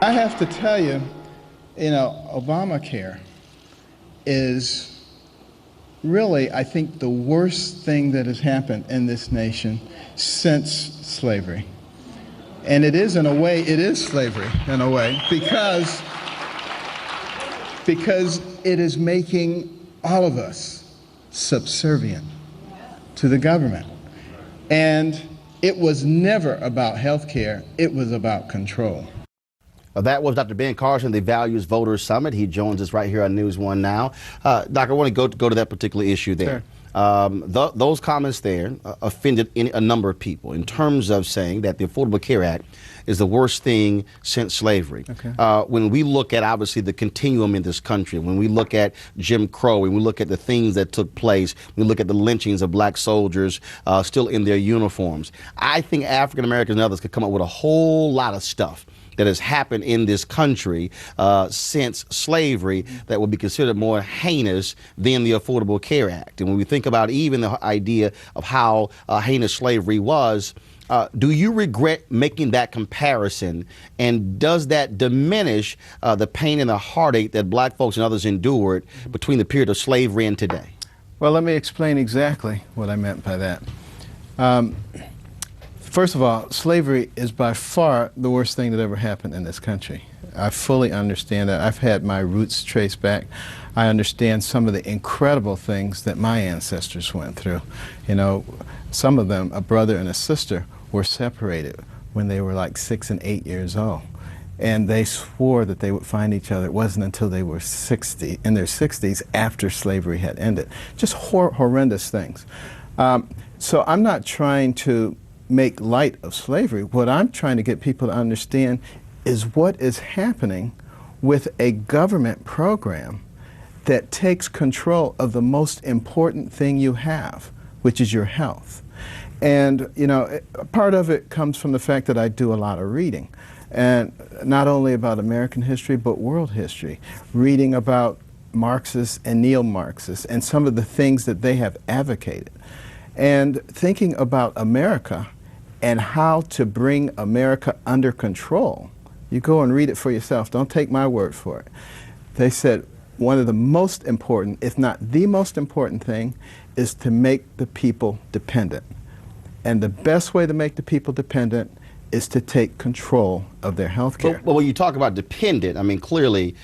I have to tell you, Obamacare is really, I think, the worst thing that has happened in this nation since slavery. And it is, in a way, it is slavery, in a way, because it is making all of us subservient to the government. And it was never about health care, it was about control. That was Dr. Ben Carson, the Values Voters Summit. He joins us right here on NewsOne now. Doctor, I want to go to that particular issue there. Sure. Those comments there offended a number of people in terms of saying that the Affordable Care Act is the worst thing since slavery. Okay. When we look at, obviously, the continuum in this country, when we look at Jim Crow, when we look at the things that took place, we look at the lynchings of black soldiers still in their uniforms, I think African Americans and others could come up with a whole lot of stuff that has happened in this country since slavery that would be considered more heinous than the Affordable Care Act. And when we think about even the idea of how heinous slavery was, do you regret making that comparison? And does that diminish the pain and the heartache that black folks and others endured between the period of slavery and today? Well, let me explain exactly what I meant by that. First of all, slavery is by far the worst thing that ever happened in this country. I fully understand that. I've had my roots traced back. I understand some of the incredible things that my ancestors went through. You know, some of them, a brother and a sister, were separated when they were like 6 and 8 years old. And they swore that they would find each other. It wasn't until they were in their 60s after slavery had ended. Just horrendous things. So I'm not trying to make light of slavery. What I'm trying to get people to understand is what is happening with a government program that takes control of the most important thing you have, which is your health. And, you know, part of it comes from the fact that I do a lot of reading, and not only about American history, but world history, reading about Marxists and neo-Marxists and some of the things that they have advocated. And thinking about America and how to bring America under control. You go and read it for yourself. Don't take my word for it. They said one of the most important, if not the most important thing, is to make the people dependent. And the best way to make the people dependent is to take control of their health care. Well, when you talk about dependent, I mean, clearly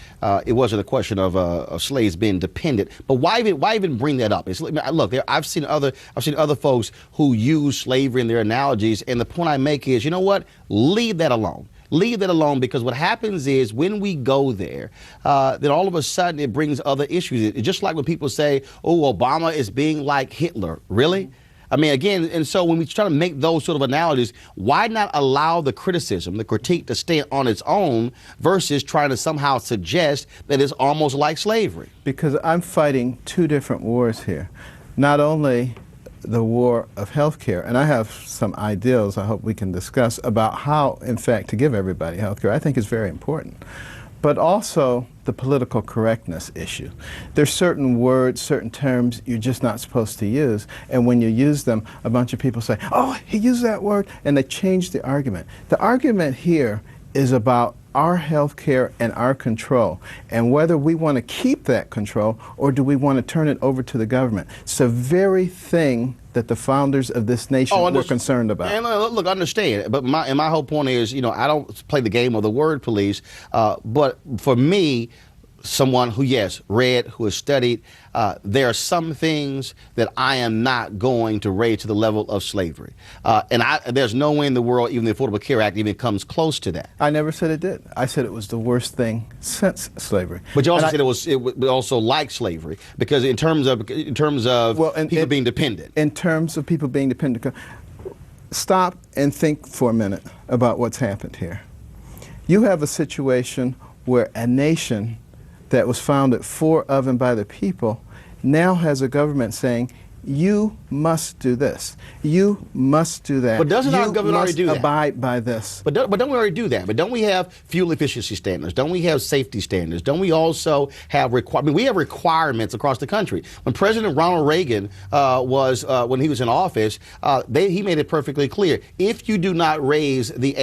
it wasn't a question of slaves being dependent. But why even bring that up? Look, I've seen other folks who use slavery in their analogies, and the point I make is, you know what? Leave that alone. Leave that alone, because what happens is when we go there, then all of a sudden it brings other issues. It's just like when people say, oh, Obama is being like Hitler. Really? I mean, again, and so when we try to make those sort of analogies, why not allow the criticism, the critique to stand on its own versus trying to somehow suggest that it's almost like slavery? Because I'm fighting two different wars here. Not only the war of health care, and I have some ideals I hope we can discuss about how, in fact, to give everybody health care. I think is very important. But also the political correctness issue. There's certain words, certain terms you're just not supposed to use, and when you use them, a bunch of people say, oh, he used that word, and they change the argument. The argument here is about our health care and our control, and whether we want to keep that control or do we want to turn it over to the government. It's the very thing that the founders of this nation were concerned about. And look, understand, but my whole point is, you know, I don't play the game of the word police, but for me, someone who, yes, read, who has studied, there are some things that I am not going to raise to the level of slavery. And there's no way in the world even the Affordable Care Act even comes close to that. I never said it did. I said it was the worst thing since slavery. But you also said it was also like slavery, because in terms of people being dependent. In terms of people being dependent, stop and think for a minute about what's happened here. You have a situation where a nation that was founded for, of, and by the people now has a government saying, you must do this. You must do that. But doesn't our government already do that? Abide by this. But don't we already do that? But don't we have fuel efficiency standards? Don't we have safety standards? Don't we also have we have requirements across the country? When President Ronald Reagan when he was in office, he made it perfectly clear: if you do not raise the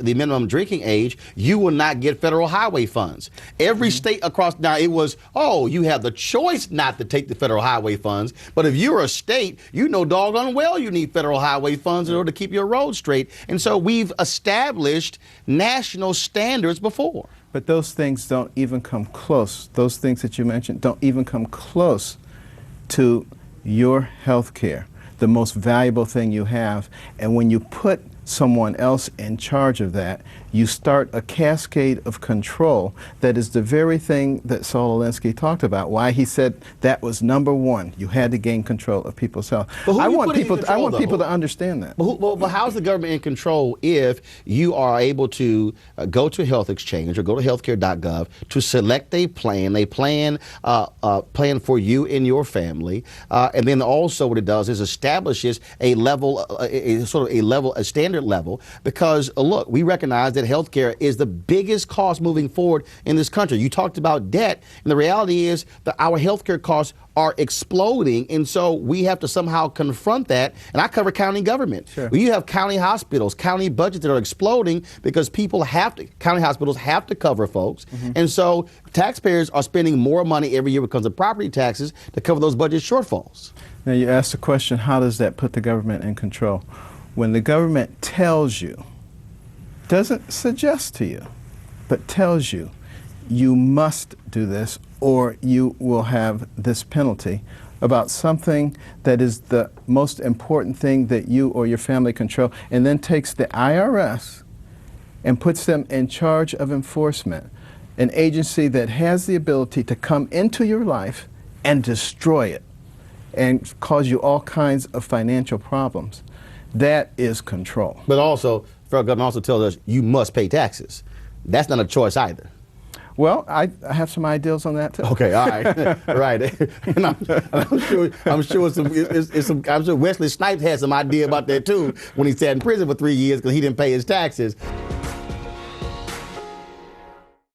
minimum drinking age, you will not get federal highway funds. Every state across now it was, you have the choice not to take the federal highway funds, but if you're a state, you know doggone well you need federal highway funds in order to keep your roads straight. And so we've established national standards before. But those things don't even come close. Those things that you mentioned don't even come close to your health care, the most valuable thing you have. And when you put someone else in charge of that, you start a cascade of control that is the very thing that Saul Alinsky talked about, why he said that was number one. You had to gain control of people's health. I want people to understand that. But how's the government in control if you are able to go to Health Exchange or go to healthcare.gov to select a plan for you and your family, and then also what it does is establishes a level, a standard level, because look, we recognize that healthcare is the biggest cost moving forward in this country. You talked about debt, and the reality is that our healthcare costs are exploding, and so we have to somehow confront that. And I cover county government. Sure. You have county hospitals, county budgets that are exploding because county hospitals have to cover folks. And so taxpayers are spending more money every year because of property taxes to cover those budget shortfalls. Now you asked the question, how does that put the government in control? When the government tells you, doesn't suggest to you, but tells you, you must do this or you will have this penalty about something that is the most important thing that you or your family control, and then takes the IRS and puts them in charge of enforcement, an agency that has the ability to come into your life and destroy it and cause you all kinds of financial problems. That is control. But also, federal government also tells us you must pay taxes. That's not a choice either. Well, I have some ideas on that too. Okay, all right, right. And I'm sure Wesley Snipes had some idea about that too when he sat in prison for 3 years because he didn't pay his taxes.